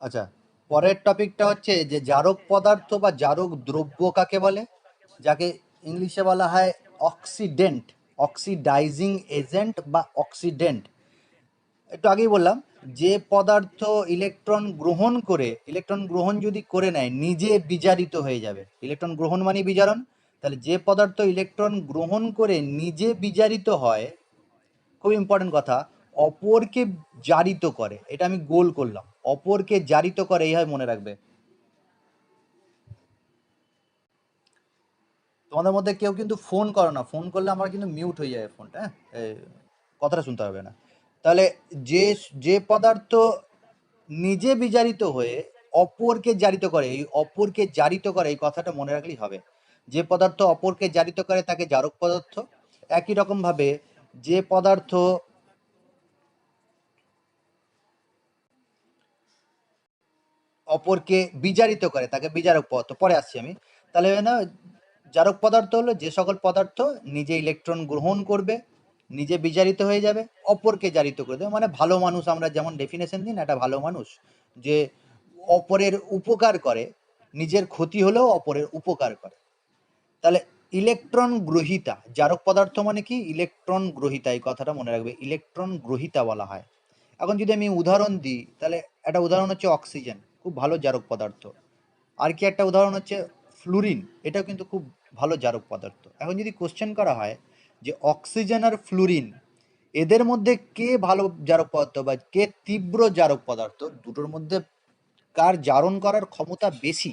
আচ্ছা, পরের টপিকটা হচ্ছে যে জারক পদার্থ বা জারক দ্রব্য কাকে বলে, যাকে ইংলিশে বলা হয় অক্সিডেন্ট, অক্সিডাইজিং এজেন্ট বা অক্সিডেন্ট। একটু আগেই বললাম, যে পদার্থ ইলেকট্রন গ্রহণ করে, ইলেকট্রন গ্রহণ যদি করে নেয় নিজে বিজারিত হয়ে যাবে। ইলেকট্রন গ্রহণ মানে বিজারণ। তাহলে যে পদার্থ ইলেকট্রন গ্রহণ করে নিজে বিজারিত হয়, খুব ইম্পর্টেন্ট কথা, অপরকে জারিত করে, এটা আমি গোল করলাম, অপরকে জারিত করে, এইভাবে মনে রাখবে। তোমাদের মধ্যে কেউ কিন্তু ফোন করো না, ফোন করলে আমার কিন্তু মিউট হয়ে যাবে ফোনটা, হ্যাঁ, কথাটা শুনতে হবে না। তাহলে যে যে পদার্থ নিজে বিজারিত হয়ে অপরকে জারিত করে, এই অপরকে জারিত করে এই কথাটা মনে রাখলেই হবে। যে পদার্থ অপরকে জারিত করে তাকে জারক পদার্থ। একই রকম ভাবে যে পদার্থ অপরকে বিজারিত করে তাকে বিজারক পদার্থ, পরে আসছি আমি। তাহলে না, জারক পদার্থ হলো যে সকল পদার্থ নিজে ইলেকট্রন গ্রহণ করবে, নিজে বিজারিত হয়ে যাবে, অপরকে জারিত করে দেবে। মানে ভালো মানুষ, আমরা যেমন ডেফিনেশন দিই না, একটা ভালো মানুষ যে অপরের উপকার করে, নিজের ক্ষতি হলেও অপরের উপকার করে। তাহলে ইলেকট্রন গ্রহিতা জারক পদার্থ মানে কি, ইলেকট্রন গ্রহিতা, এই কথাটা মনে রাখবে, ইলেকট্রন গ্রহিতা বলা হয়। এখন যদি আমি উদাহরণ দিই, তাহলে একটা উদাহরণ হচ্ছে অক্সিজেন, খুব ভালো জারক পদার্থ। আর কি একটা উদাহরণ হচ্ছে ফ্লুরিন, এটাও কিন্তু খুব ভালো জারক পদার্থ। এখন যদি কোশ্চেন করা হয় যে অক্সিজেন আর ফ্লুরিন এদের মধ্যে কে ভালো জারক পদার্থ বা কে তীব্র জারক পদার্থ, দুটোর মধ্যে কার জারণ করার ক্ষমতা বেশি,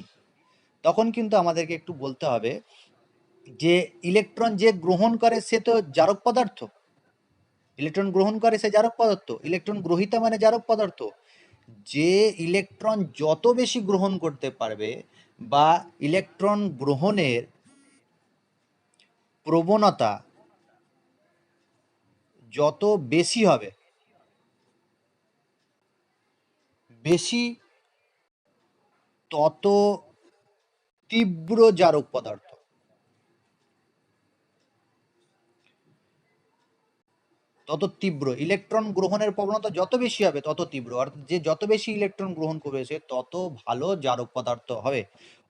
তখন কিন্তু আমাদেরকে একটু বলতে হবে যে ইলেকট্রন যে গ্রহণ করে সে তো জারক পদার্থ, ইলেকট্রন গ্রহণ করে সে জারক পদার্থ, ইলেকট্রন গ্রহীতা মানে জারক পদার্থ। যে ইলেকট্রন যত বেশি গ্রহণ করতে পারবে বা ইলেকট্রন গ্রহণের প্রবণতা যত বেশি হবে, বেশি, তত তীব্র জারক পদার্থ। তত তীব্র ইলেকট্রন গ্রহণের প্রবণতা যত বেশি হবে তত তীব্র, অর্থাৎ যে যত বেশি ইলেকট্রন গ্রহণ করবে সে তত ভালো জারক পদার্থ হবে।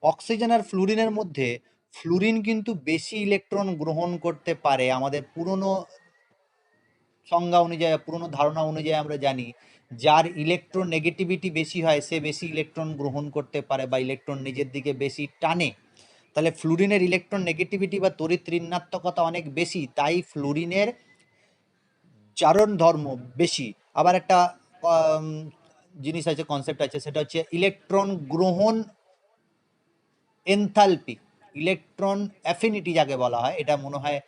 অক্সিজেন আর ফ্লুরিনের মধ্যে ফ্লুরিন কিন্তু বেশি ইলেকট্রন গ্রহণ করতে পারে। আমাদের পুরনো সংজ্ঞা অনুযায়ী, পুরনো ধারণা অনুযায়ী আমরা জানি যার ইলেকট্রন নেগেটিভিটি বেশি হয় সে বেশি ইলেকট্রন গ্রহণ করতে পারে বা ইলেকট্রন নিজের দিকে বেশি টানে। তাহলে ফ্লুরিনের ইলেকট্রন নেগেটিভিটি বা তড়িৎ ঋণাত্মকতা অনেক বেশি, তাই ফ্লুরিনের চারণ ধর্ম বেশি। আবার একটা আম, জিনিস আছে, কনসেপ্ট আছে, সেটা হচ্ছে ইলেকট্রন গ্রহণ এনথালপি, ইলেকট্রন অ্যাফিনিটি যাকে বলা হয়। এটা মনে হয়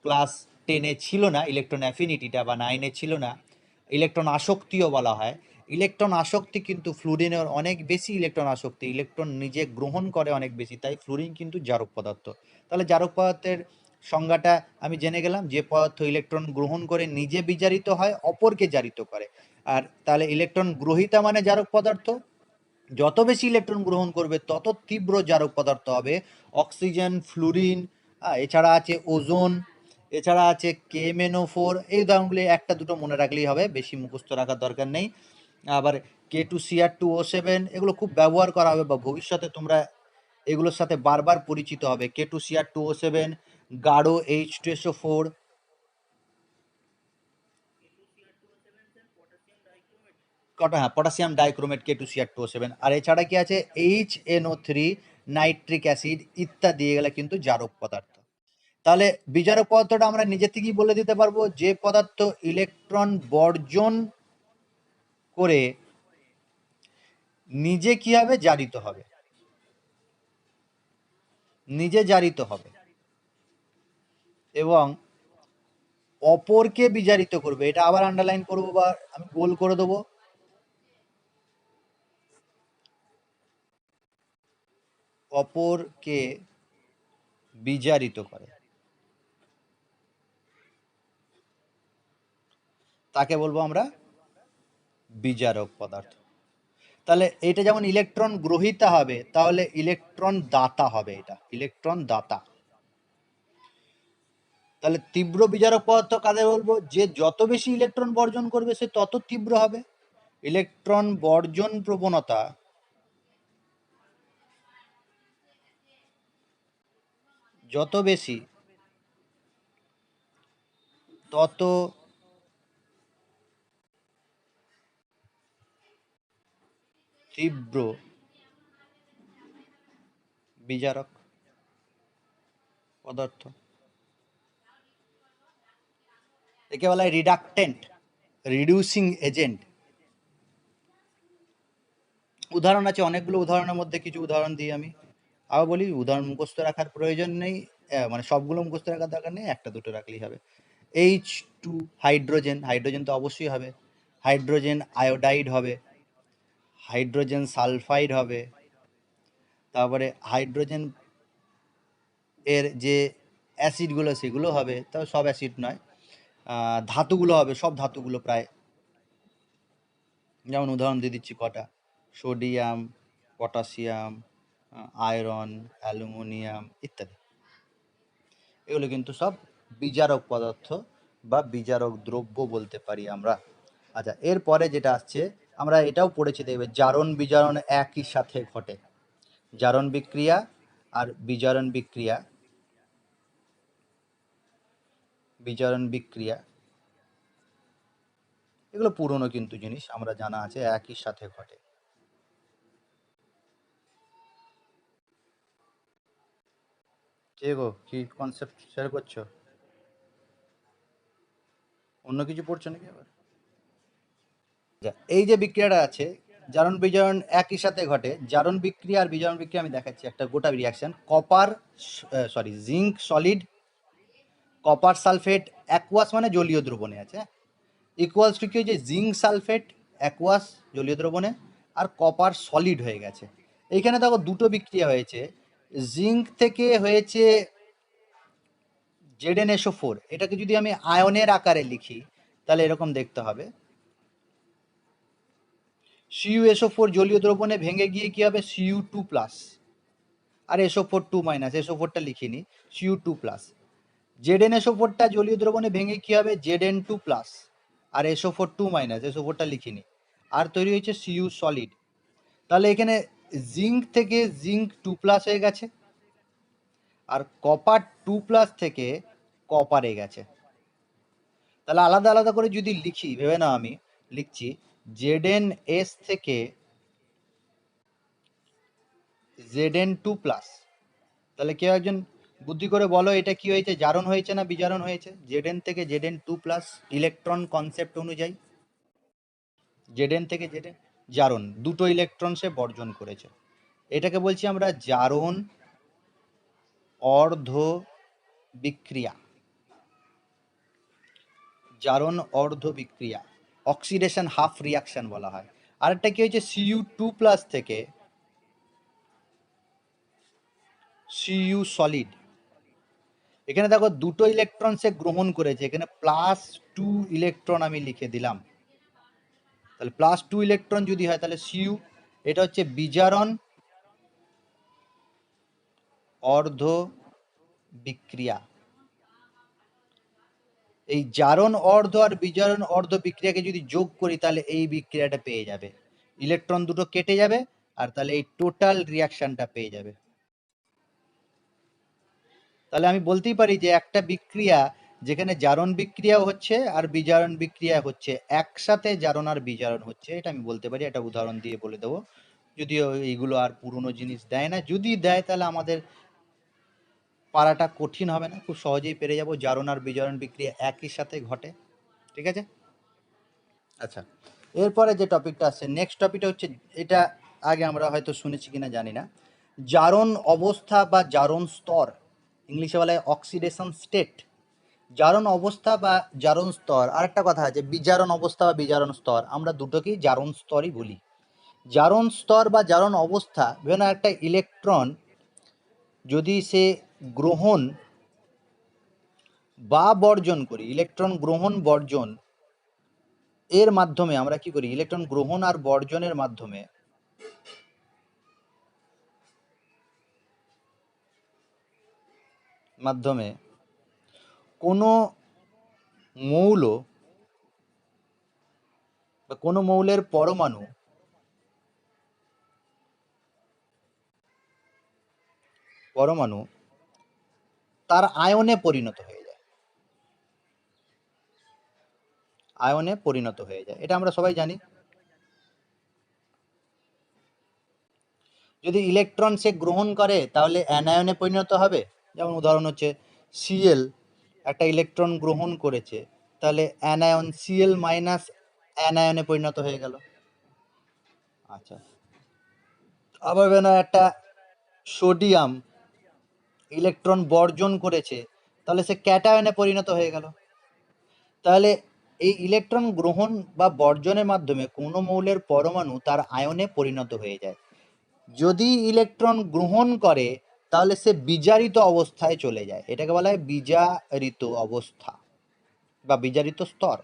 ক্লাস 10-এ ছিল না, ইলেকট্রন অ্যাফিনিটিটা, বা 9-এ ছিল না। ইলেকট্রন আসক্তিও বলা হয়। ইলেকট্রন আসক্তি কিন্তু ফ্লুরিনের অনেক বেশি, ইলেকট্রন আসক্তি, ইলেকট্রন নিজে গ্রহণ করে অনেক বেশি, তাই ফ্লুরিন কিন্তু জারক পদার্থ। তাহলে জারক পদার্থের সংজ্ঞাটা আমি জেনে গেলাম, যে পদার্থ ইলেকট্রন গ্রহণ করে নিজে বিজারিত হয়, অপরকে জারিত করে। আর তাহলে ইলেকট্রন গ্রহিতা মানে জারক পদার্থ, যত বেশি ইলেকট্রন গ্রহণ করবে তত তীব্র জারক পদার্থ হবে। অক্সিজেন, ফ্লুরিন, এছাড়া আছে ওজোন, এছাড়া আছে KMnO4। এই উদাহরণগুলি একটা দুটো মনে রাখলেই হবে, বেশি মুখস্থ রাখার দরকার নেই। আবার K2Cr2O7, এগুলো খুব ব্যবহার করা হবে বা ভবিষ্যতে তোমরা এগুলোর সাথে বারবার পরিচিত হবে। K2Cr2O7, গাঢ় H2SO4, কটা, হ্যাঁ, পটাশিয়াম ডাইক্রোমেট K2Cr2O7। আর এছাড়া কি আছে, HNO3, নাইট্রিক অ্যাসিড ইত্যাদি, এগুলো কিন্তু জারক পদার্থ। তাহলে বিজারক পদার্থটা আমরা নিজে থেকেই বলে দিতে পারবো, যে পদার্থ ইলেকট্রন বর্জন করে নিজে কি হবে, জারিত হবে, নিজে জারিত হবে এবং অপরকে বিজারিত করবে। এটা আবার আন্ডারলাইন করবো বা আমি গোল করে দেবো, অপরকে বিজারিত করে, তাকে বলবো আমরা বিজারক পদার্থ। তাহলে এটা যেমন ইলেকট্রন গ্রহীতা হবে, তাহলে ইলেকট্রন দাতা হবে, এটা ইলেকট্রন দাতা। তাহলে তীব্র বিজারক পদার্থ কাদের বলবো, যে যত বেশি ইলেকট্রন বর্জন করবে সে তত তীব্র হবে। ইলেকট্রন বর্জন প্রবণতা যত বেশি তত তীব্র বিজারক পদার্থ। একে বলা হয় রিডাকটেন্ট, রিডিউসিং এজেন্ট। উদাহরণ আছে অনেকগুলো, উদাহরণের মধ্যে কিছু উদাহরণ দিই আমি। আবার বলি, উদাহরণ মুখস্থ রাখার প্রয়োজন নেই, মানে সবগুলো মুখস্থ রাখার দরকার নেই, একটা দুটো রাখলেই হবে। H2, হাইড্রোজেন, হাইড্রোজেন তো অবশ্যই হবে। হাইড্রোজেন আয়োডাইড হবে, হাইড্রোজেন সালফাইড হবে, তারপরে হাইড্রোজেন এর যে অ্যাসিডগুলো সেগুলো হবে, তবে সব অ্যাসিড নয়। ধাতুগুলো হবে, সব ধাতুগুলো প্রায়। যেমন উদাহরণ দিয়ে দিচ্ছি কটা: সোডিয়াম, পটাশিয়াম, আয়রন, অ্যালুমিনিয়াম ইত্যাদি। এগুলো কিন্তু সব বিজারক পদার্থ বা বিজারক দ্রব্য বলতে পারি আমরা। আচ্ছা, এরপরে যেটা আসছে, আমরা এটাও পড়েছি, দেখবে জারণ বিজারণ একই সাথে ঘটে। জারণ বিক্রিয়া আর বিজারণ বিক্রিয়া, বিজারণ বিক্রিয়া এগুলো পুরনো কিন্তু জিনিস, আমরা জানা আছে একই সাথে ঘটে। কে গো, কি কনসেপ্ট শেয়ার করছো? অন্য কিছু পড়ছো নাকি আবার? এই যে বিক্রিয়াটা আছে, জারণ বিজারণ একই সাথে ঘটে। জারণ বিক্রিয়া আর বিজারণ বিক্রিয়া আমি দেখাচ্ছি একটা গোটা reaction. Copper, zinc solid, copper sulphate aqueous মানে জলীয় দ্রবণে আছে, ইকুয়ালস টু কি হয়েছে, জিঙ্ক সালফেট অ্যাকুয়াস জলীয় দ্রবণে, আর কপার সলিড হয়ে গেছে। এইখানে দেখো দুটো বিক্রিয়া হয়েছে। জিঙ্ক থেকে হয়েছে ZnSO4, এটাকে যদি আমি আয়নের আকারে লিখি তাহলে এরকম দেখতে হবে। CuSO4 জলীয় দ্রবণে ভেঙে গিয়ে কি হবে, Cu2+, আর SO4 2-, SO4টা লিখিনি, Cu2+। ZnSO4টা জলীয় দ্রবণে ভেঙে কি হবে, Zn2+, আর SO4 2-, SO4টা লিখিনি, আর তৈরি হয়েছে Cu সলিড। তাহলে এখানে জিঙ্ক থেকে জিঙ্ক 2+ হয়ে গেছে, আর কপার 2+ থেকে কপারে গেছে। তাহলে আলাদা আলাদা করে যদি লিখি, ভেবে নাও আমি লিখছি ZnS থেকে Zn2+, তাহলে কেউ একজন বুদ্ধি করে বলো এটা কি হয়েছে, জারণ হয়েছে না বিজারণ হয়েছে? Zn থেকে Zn2+, ইলেকট্রন কনসেপ্ট অনুযায়ী Zn থেকে Zn জারণ, দুটো ইলেকট্রন সে বর্জন করেছে। এটাকে বলছি আমরা জারণ অর্ধ বিক্রিয়া, জারণ অর্ধ বিক্রিয়া, অক্সিডেশন হাফ রিয়াকশন বলা হয়। আরেকটা কি হয়েছে, Cu2+ থেকে Cu সলিড। এখানে দেখো দুটো ইলেকট্রন সে গ্রহণ করেছে, এখানে +2 ইলেকট্রন আমি লিখে দিলাম। তাহলে +2 ইলেকট্রন যদি হয় তাহলে Cu, এটা হচ্ছে বিজারণ অর্ধ বিক্রিয়া। এই জারণ অর্ধ আর বিজারণ অর্ধ বিক্রিয়াকে যদি যোগ করি তাহলে এই বিক্রিয়াটা পেয়ে যাবে, ইলেকট্রন দুটো কেটে যাবে, আর তাহলে এই টোটাল রিয়াকশনটা পেয়ে যাবে। তাহলে আমি বলতেই পারি যে একটা বিক্রিয়া যেখানে জারণ বিক্রিয়া হচ্ছে আর বিজারণ বিক্রিয়া হচ্ছে, একসাথে জারণ আর বিজারণ হচ্ছে, এটা আমি বলতে পারি। একটা উদাহরণ দিয়ে বলে দেবো, যদিও এইগুলো আর পুরনো জিনিস দেয় না, যদি দেয় তাহলে আমাদের পারাটা কঠিন হবে না, খুব সহজেই পেরে যাব। জারণ আর বিজারণ বিক্রিয়া একই সাথে ঘটে, ঠিক আছে? আচ্ছা, এরপরে যে টপিকটা আসছে, নেক্সট টপিকটা হচ্ছে, এটা আগে আমরা হয়তো শুনেছি কিনা জানি না, জারণ অবস্থা বা জারণ স্তর, ইংলিশে বলা হয় অক্সিডেশন স্টেট। জারণ অবস্থা বা জারণ স্তর। আরেকটা কথা আছে, বিজারণ অবস্থা বা বিজারণ স্তর, আমরা দুটোকেই জারণ স্তরই বলি। জারণ স্তর বা জারণ অবস্থা, বিভিন্ন একটা ইলেকট্রন যদি সে গ্রহণ বা বর্জন করি, ইলেকট্রন গ্রহণ বর্জন এর মাধ্যমে আমরা কি করি, ইলেকট্রন গ্রহণ আর বর্জনের মাধ্যমে মাধ্যমে কোনো মৌল বা কোনো মৌলের পরমাণু পরমাণু তার আয়নে পরিণত হয়ে যায়, আয়নে পরিণত হয়ে যায়, এটা আমরা সবাই জানি। যদি ইলেকট্রন সে গ্রহণ করে তাহলে অ্যানায়নে পরিণত হবে। যেমন উদাহরণ হচ্ছে সিএল একটা ইলেকট্রন গ্রহণ করেছে, তাহলে অ্যানায়ন সিএল মাইনাস অ্যানায়নে পরিণত হয়ে গেল। আচ্ছা, আবার না একটা সোডিয়াম ইলেকট্রন বর্জন করেছে, তাহলে সে ক্যাটায়নে পরিণত হয়ে গেল। তাহলে এই ইলেকট্রন গ্রহণ বা বর্জনের মাধ্যমে কোনো মৌলের পরমাণু তার আয়নে পরিণত হয়ে যায়। যদি ইলেকট্রন গ্রহণ করে তাহলে সে বিজারিত অবস্থায় চলে যায়, এটাকে বলা হয় বিজারিত অবস্থা বা বিজারিত স্তর।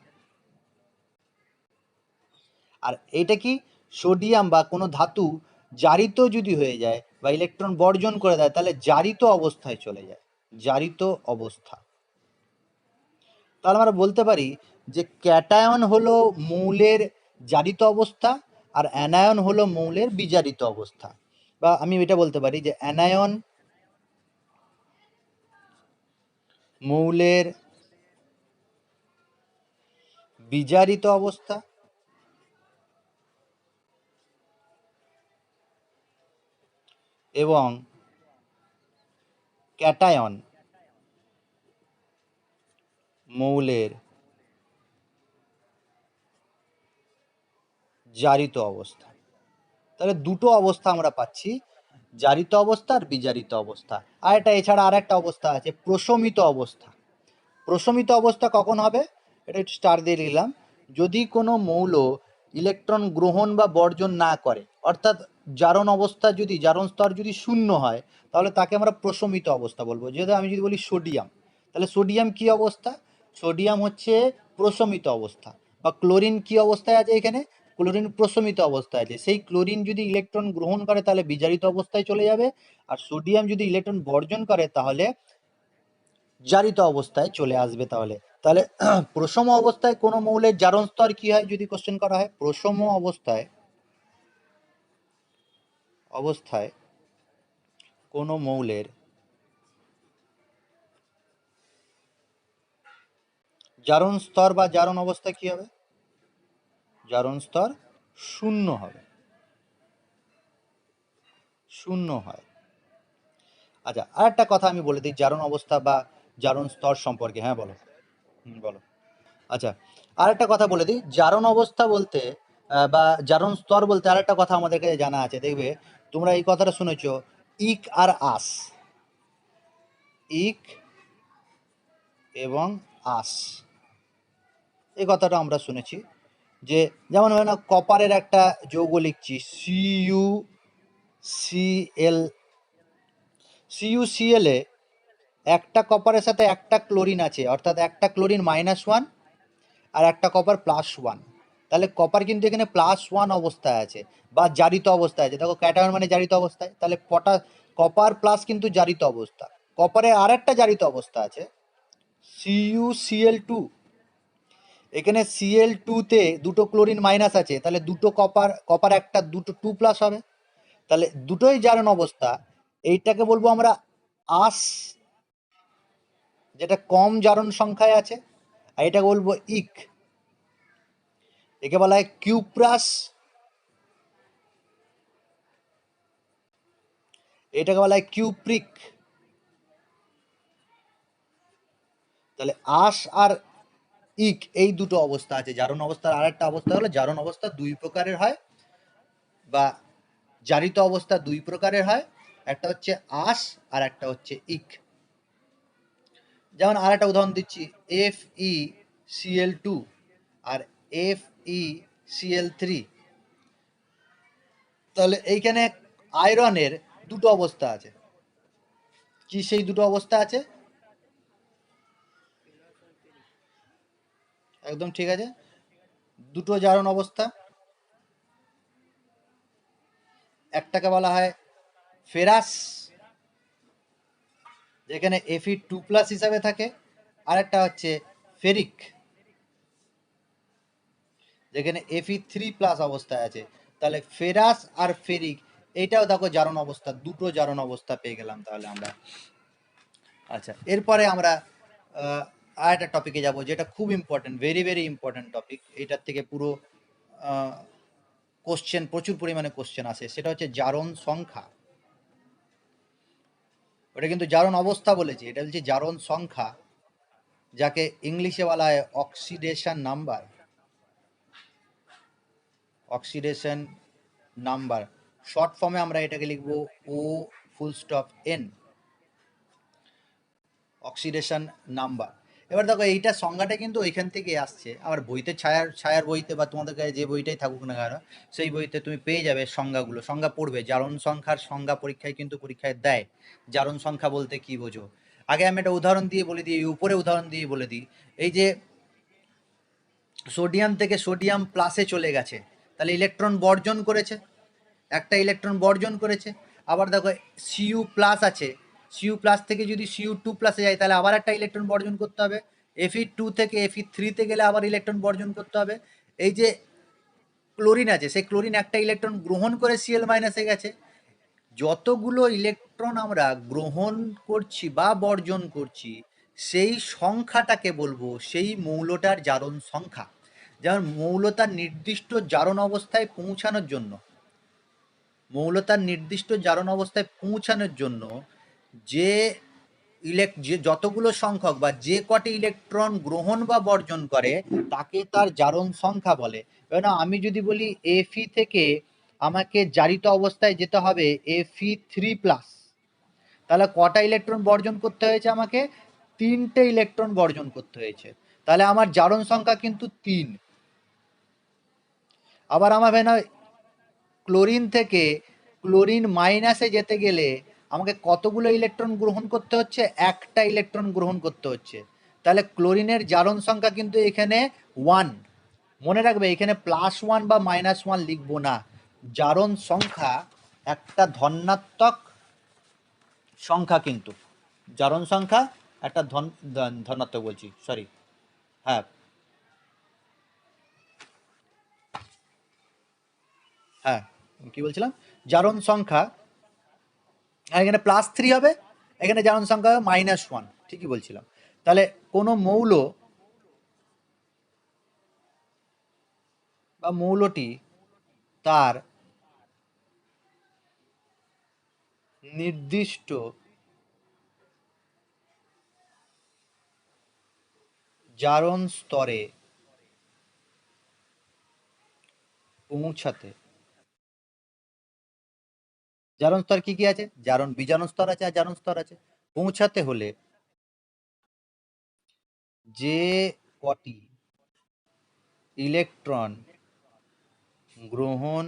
আর এটা কি, সোডিয়াম বা কোনো ধাতু জারিত যদি হয়ে যায় বা ইলেকট্রন বর্জন করে দেয় তাহলে জারিত অবস্থায় চলে যায়, জারিত অবস্থা। তাহলে আমরা বলতে পারি যে ক্যাটায়ন হলো মৌলের জারিত অবস্থা আর অ্যানায়ন হলো মৌলের বিজারিত অবস্থা। বা আমি এটা বলতে পারি যে অ্যানায়ন মৌলের বিজারিত অবস্থা এবং ক্যাটায়ন মৌলের জারিত অবস্থা। তাহলে দুটো অবস্থা আমরা পাচ্ছি, জারিত অবস্থা আর বিজারিত অবস্থা। আর এটা এছাড়া আর একটা অবস্থা আছে, প্রশমিত অবস্থা। প্রশমিত অবস্থা কখন হবে, এটা একটু স্টার দিয়ে লিখলাম, যদি কোনো মৌল ইলেকট্রন গ্রহণ বা বর্জন না করে, অর্থাৎ জারণ অবস্থা যদি, জারণ স্তর যদি শূন্য হয় তাহলে তাকে আমরা প্রশমিত অবস্থা বলবো। যেহেতু আমি যদি বলি সোডিয়াম, তাহলে সোডিয়াম কি অবস্থা, সোডিয়াম হচ্ছে প্রশমিত অবস্থা। বা ক্লোরিন কি অবস্থায় আছে, এখানে ক্লোরিন প্রশমিত অবস্থায় আছে। সেই ক্লোরিন যদি ইলেকট্রন গ্রহণ করে তাহলে বিজারিত অবস্থায় চলে যাবে, আর সোডিয়াম যদি ইলেকট্রন বর্জন করে তাহলে জারিত অবস্থায় চলে আসবে। তাহলে তাহলে প্রশম অবস্থায় কোনো মৌলের জারণ স্তর কি হয় যদি কোশ্চেন করা হয়, প্রশম অবস্থায় অবস্থায় কোনো মৌলের জারণ স্তর বা জারণ অবস্থা কি হবে, জারণ স্তর শূন্য হবে, শূন্য হয়। আচ্ছা, আর একটা কথা আমি বলে দিই জারণ অবস্থা বা জারণ স্তর সম্পর্কে। হ্যাঁ বলো, বলো। আচ্ছা, আর একটা কথা বলে দিই, জারণ অবস্থা বলতে বা জারণ স্তর বলতে আর একটা কথা আমাদের কাছে জানা আছে। দেখবে তোমরা এই কথাটা শুনেছো, ইক আর আস, ইক এবং আস, এই কথাটা আমরা শুনেছি। যে যেমন হয় না, কপারের একটা যৌগ লিখছি সিইউ সিএল, সিইউ সিএল এ একটা কপারের সাথে একটা ক্লোরিন আছে, অর্থাৎ একটা ক্লোরিন -1 আর একটা কপার +1। তাহলে কপার কিন্তু এখানে +1 অবস্থায় আছে বা জারিত অবস্থায় আছে। দেখো ক্যাটায়ন মানে জারিত অবস্থায়, তাহলে কপার প্লাস কিন্তু জারিত অবস্থা। কপারের আর একটা জারিত অবস্থা আছে CuCl2, এখানে Cl2 তে দুটো ক্লোরিন মাইনাস আছে, তাহলে দুটো কপার, কপার একটা, দুটো 2+ হবে, তাহলে দুটোই জারণ অবস্থা। এইটাকে বলবো আমরা আস, যেটা কম জারণ সংখ্যায় আছে, আর এটাকে বলবো ইক, একে বলা হয় কিউপ্রাস, এটাকে বলা হয় কিউপ্রিক। তাহলে আস আর ইক এই দুটো অবস্থা আছে জারণ অবস্থার। আর একটা অবস্থা হলো জারণ অবস্থা দুই প্রকারের হয় বা জারিত অবস্থা দুই প্রকারের হয়, একটা হচ্ছে আস আর একটা হচ্ছে ইক। যেমন আর একটা উদাহরণ দিচ্ছি, FeCl2 আর FeCl3। তাহলে এইখানে আয়রনের দুটো অবস্থা আছে, কি সেই দুটো অবস্থা আছে, একদম ঠিক আছে, দুটো জারণ অবস্থা। একটাকে বলা হয় ফেরাস, যেখানে Fe2+ হিসাবে থাকে, আর একটা হচ্ছে ফেরিক, যেখানে Fe3+ অবস্থায় আছে। তাহলে ফেরাস আর ফেরিক এইটাও দেখো জারণ অবস্থা, দুটো জারণ অবস্থা পেয়ে গেলাম তাহলে আমরা। আচ্ছা, এরপরে আমরা আর একটা টপিকে যাব, যেটা খুব important, very very important topic. এটার থেকে পুরো কোশ্চেন, প্রচুর পরিমাণে কোশ্চেন আসে। সেটা হচ্ছে জারণ সংখ্যা। ওটা কিন্তু জারণ অবস্থা বলেছে, এটা বলছে জারণ সংখ্যা, যাকে ইংলিশে বলা হয় oxidation number. Oxidation number short ফর্মে আমরা এটাকে লিখবো O full stop N, oxidation number. এবার দেখো এইটা সংজ্ঞাটা কিন্তু ওইখান থেকে আসছে। আবার বইতে ছায়ার ছায়ার বইতে বা তোমাদের কাছে যে বইটাই থাকুক না কেন, সেই বইতে তুমি পেয়ে যাবে সংজ্ঞাগুলো, সংজ্ঞা পড়বে। জারণ সংখ্যার সংজ্ঞা পরীক্ষায় কিন্তু পরীক্ষায় দেয়, জারণ সংখ্যা বলতে কি বোঝো। আগে আমি একটা উদাহরণ দিয়ে বলে দিই, উপরে উদাহরণ দিয়ে বলে দিই। এই যে সোডিয়াম থেকে সোডিয়াম প্লাসে চলে গেছে, তাহলে ইলেকট্রন বর্জন করেছে, একটা ইলেকট্রন বর্জন করেছে। আবার দেখো সিইউ প্লাস আছে, সিইউ প্লাস থেকে যদি সিইউ টু প্লাসে যায়, তাহলে আবার একটা ইলেকট্রন বর্জন করতে হবে। এফই টু থেকে এফই থ্রিতে গেলে আবার ইলেকট্রন বর্জন করতে হবে। এই যে ক্লোরিন আছে, সেই ক্লোরিন একটা ইলেকট্রন গ্রহণ করে সিএল মাইনাসে গেছে। যতগুলো ইলেকট্রন আমরা গ্রহণ করছি বা বর্জন করছি, সেই সংখ্যাটাকে বলবো সেই মৌলটার জারণ সংখ্যা। যেমন মৌলতার নির্দিষ্ট জারণ অবস্থায় পৌঁছানোর জন্য, মৌলতার নির্দিষ্ট জারণ অবস্থায় পৌঁছানোর জন্য যে যে যতগুলো সংখ্যক বা যে কটি ইলেকট্রন গ্রহণ বা বর্জন করে, তাকে তার জারণ সংখ্যা বলে। এবার আমি যদি বলি এফই থেকে আমাকে জারিত অবস্থায় যেতে হবে এফই থ্রি প্লাস, তাহলে কটা ইলেকট্রন বর্জন করতে হয়েছে আমাকে? তিনটে ইলেকট্রন বর্জন করতে হয়েছে, তাহলে আমার জারণ সংখ্যা কিন্তু 3। আবার আমার না ক্লোরিন থেকে ক্লোরিন মাইনাসে যেতে গেলে আমাকে কতগুলো ইলেকট্রন গ্রহণ করতে হচ্ছে? একটা ইলেকট্রন গ্রহণ করতে হচ্ছে, তাহলে ক্লোরিনের জারণ সংখ্যা কিন্তু এখানে 1। মনে রাখবে এখানে +1 বা -1 লিখবো না, জারণ সংখ্যা একটা ধনাত্মক সংখ্যা, কিন্তু জারণ সংখ্যা একটা ধনাত্মক বলছি, সরি, হ্যাঁ হ্যাঁ কি বলছিলাম, জারণ সংখ্যা এখানে +3 হবে, এখানে জারণ সংখ্যা হবে -1, ঠিকই বলছিলাম। তাহলে কোনো মৌল বা মৌলটি তার নির্দিষ্ট জারণ স্তরে পৌঁছাতে, জারণ স্তর কি কি আছে? বিজারণ স্তর আছে আর জারণ স্তর আছে। পৌঁছাতে হলে যে কটি ইলেকট্রন গ্রহণ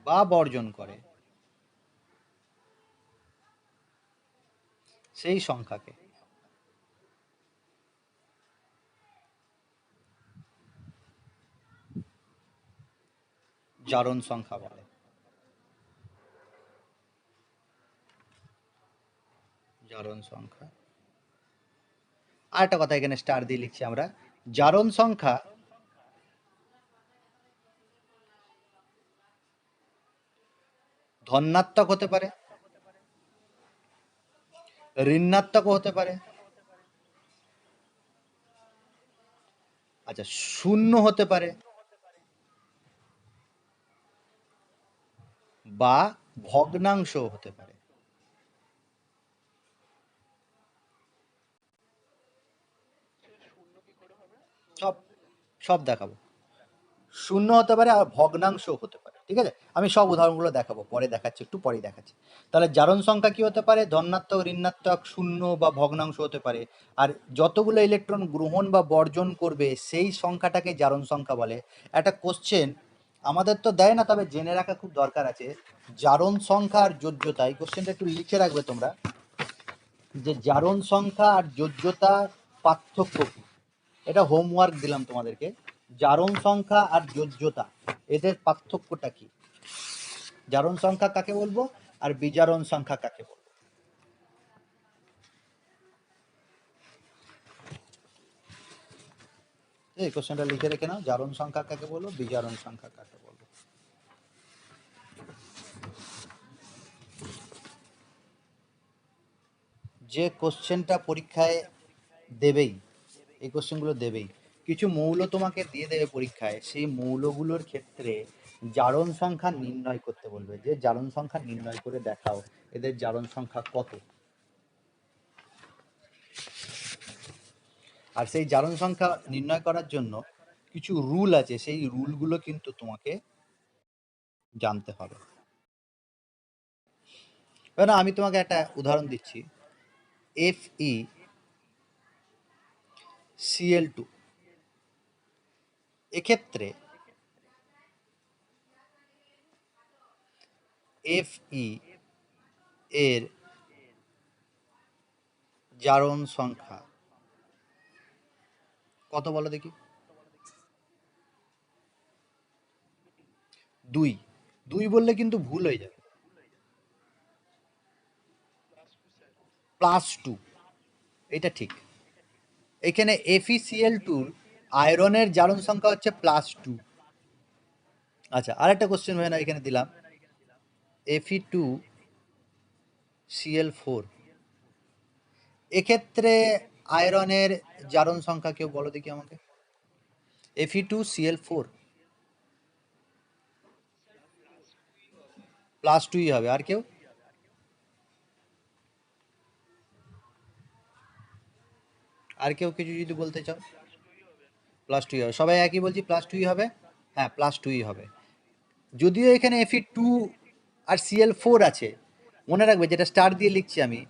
বা বর্জন করে, সেই সংখ্যাকে জারণ সংখ্যা বলে। জারণ সংখ্যা। আর একটা কথা এখানে স্টার দিয়ে লিখছি আমরা, জারণ সংখ্যা ধনাত্মক হতে পারে, ঋণাত্মক হতে পারে, আচ্ছা শূন্য হতে পারে, বা ভগ্নাংশ হতে পারে। সব সব দেখাবো, শূন্য হতে পারে আর ভগ্নাংশ হতে পারে, ঠিক আছে? আমি সব উদাহরণগুলো দেখাবো, পরে দেখাচ্ছি, একটু পরেই দেখাচ্ছি। তাহলে জারণ সংখ্যা কি হতে পারে? ধনাত্মক, ঋণাত্মক, শূন্য বা ভগ্নাংশ হতে পারে। আর যতগুলো ইলেকট্রন গ্রহণ বা বর্জন করবে সেই সংখ্যাটাকে জারণ সংখ্যা বলে। একটা কোশ্চেন আমাদের তো দেয় না, তবে জেনে রাখা খুব দরকার আছে, জারণ সংখ্যা আর যোজ্যতা। এই কোশ্চেনটা একটু লিখে রাখবে তোমরা, যে জারণ সংখ্যা আর যোজ্যতা পার্থক্য কি। এটা হোমওয়ার্ক দিলাম তোমাদেরকে, জারণ সংখ্যা আর যোজ্যতা এদের পার্থক্যটা কি, জারণ সংখ্যা কাকে বলবো আর বিজারণ সংখ্যা কাকে বলবো। এই কোশ্চেনটা লিখে রেখে নাও, জারণ সংখ্যা কাকে বলবো, বিজারণ সংখ্যা কাকে বলবো। যে কোশ্চেনটা পরীক্ষায় দেবেই, এই কোশ্চেনগুলো দেবেই, কিছু মৌল তোমাকে দিয়ে দেবে পরীক্ষায়, সেই মৌলগুলোর ক্ষেত্রে জারণ সংখ্যা নির্ণয় করতে বলবে, যে জারণ সংখ্যা নির্ণয় করে দেখাও এদের জারণ সংখ্যা কত। আর সেই জারণ সংখ্যা নির্ণয় করার জন্য কিছু রুল আছে, সেই রুলগুলো কিন্তু তোমাকে জানতে হবে। না, আমি তোমাকে একটা উদাহরণ দিচ্ছি। FeCl2, এক্ষেত্রে Fe এর জারণ সংখ্যা কত বলো দেখি? 2। 2 বললে কিন্তু ভুল হয়ে যাবে, +2, এটা ঠিক। এখানে FeCl2 আয়রনের জারণ সংখ্যা হচ্ছে +2। আচ্ছা, আরেকটা কোশ্চেন হয় না, এখানে দিলাম Fe2Cl4, এক্ষেত্রে আয়রনের জারণ সংখ্যা কেউ বলো দেখি আমাকে। Fe2Cl4 +2ই হবে, আর কেউ? আর কেউ কিছু যদি বলতে চাও? +2ই হবে, সবাই একই বলছি, +2ই হবে। হ্যাঁ, +2ই হবে। যদিও এখানে Fe2 আর Cl4 আছে, মনে রাখবে যেটা স্টার দিয়ে লিখছি আমি,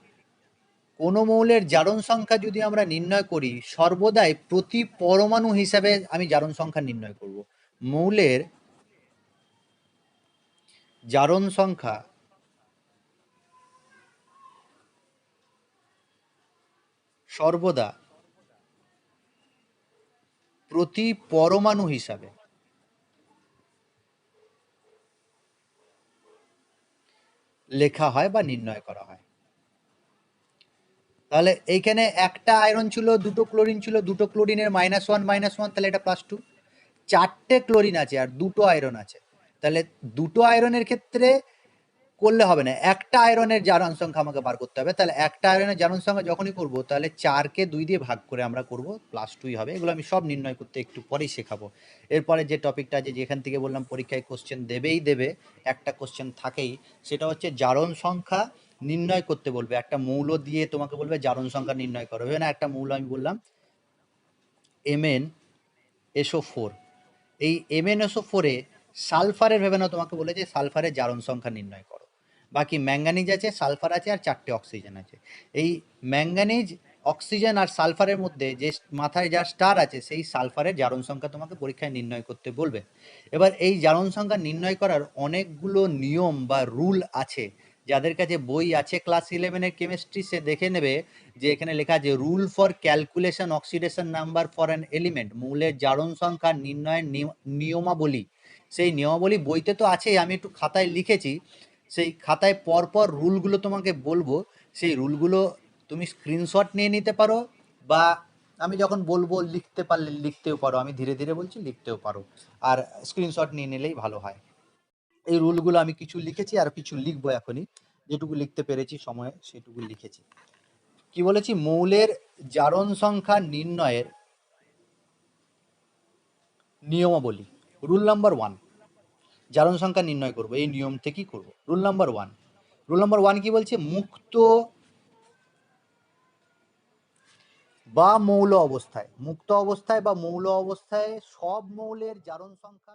কোনো মৌলের জারণ সংখ্যা যদি আমরা নির্ণয় করি, সর্বদাই প্রতি পরমাণু হিসাবে আমি জারণ সংখ্যা নির্ণয় করব। মৌলের জারণ সংখ্যা সর্বদা প্রতি পরমাণু হিসাবে লেখা হয় বা নির্ণয় করা হয়। তাহলে এইখানে একটা আয়রন ছিল, দুটো ক্লোরিন ছিল, দুটো ক্লোরিনের -1 তাহলে এটা +2। 4টে ক্লোরিন আছে আর দুটো আয়রন আছে, তাহলে দুটো আয়রনের ক্ষেত্রে করলে হবে না, একটা আয়রনের জারণ সংখ্যা আমাকে বার করতে হবে। তাহলে একটা আয়রনের জারণ সংখ্যা যখনই করব, তাহলে 4কে 2 দিয়ে ভাগ করে আমরা করব, +2ই হবে। এগুলো আমি সব নির্ণয় করতে একটু পরেই শেখাবো। এরপরে যে টপিকটা আছে, যেখান থেকে বললাম পরীক্ষায় কোশ্চেন দেবেই দেবে, একটা কোশ্চেন থাকেই, সেটা হচ্ছে জারণ সংখ্যা নির্ণয় করতে বলবে। একটা মৌল দিয়ে তোমাকে বলবে জারণ সংখ্যা নির্ণয় করো। না, একটা মৌল আমি বললাম MnSO4, এই MnSO4 এ সালফারের ভেবে না, তোমাকে বলেছে সালফারের জারণ সংখ্যা নির্ণয় করো। বাকি ম্যাঙ্গানিজ আছে, সালফার আছে, আর 4টে অক্সিজেন আছে। এই ম্যাঙ্গানিজ, অক্সিজেন আর সালফারের মধ্যে যে মাথায় যা স্টার আছে, সেই সালফারের জারণ সংখ্যা তোমাকে পরীক্ষায় নির্ণয় করতে বলবে। এবার এই জারণ সংখ্যা নির্ণয় করার অনেকগুলো নিয়ম বা রুল আছে। যাদের কাছে বই আছে ক্লাস 11-এর কেমিস্ট্রি, সে দেখে নেবে যে এখানে লেখা আছে rule for calculation oxidation number for an element, মৌলের জারণ সংখ্যা নির্ণয়ের নিয়মাবলী। সেই নিয়মাবলী বইতে তো আছেই, আমি একটু খাতায় লিখেছি। সেই খাতায় পরপর রুলগুলো তোমাকে বলবো, সেই রুলগুলো তুমি স্ক্রিনশট নিয়ে নিতে পারো, বা আমি যখন বলবো লিখতে পারলে লিখতেও পারো। আমি ধীরে ধীরে বলছি, লিখতেও পারো, আর স্ক্রিনশট নিয়ে নিলেই ভালো হয়। এই রুলগুলো আমি কিছু লিখেছি আর কিছু লিখবো এখনই, যেটুকু লিখতে পেরেছি সময়ে সেটুকু লিখেছি। কি বলেছি? মৌলের জারণ সংখ্যা নির্ণয়ের নিয়মাবলী। রুল নাম্বার 1, জারণ সংখ্যা নির্ণয় করব, এই নিয়ম থেকেই করব। রুল নাম্বার 1, কি বলছে? মুক্ত বা মৌল অবস্থায়, মুক্ত অবস্থায় বা মৌল অবস্থায় সব মৌলের জারণ সংখ্যা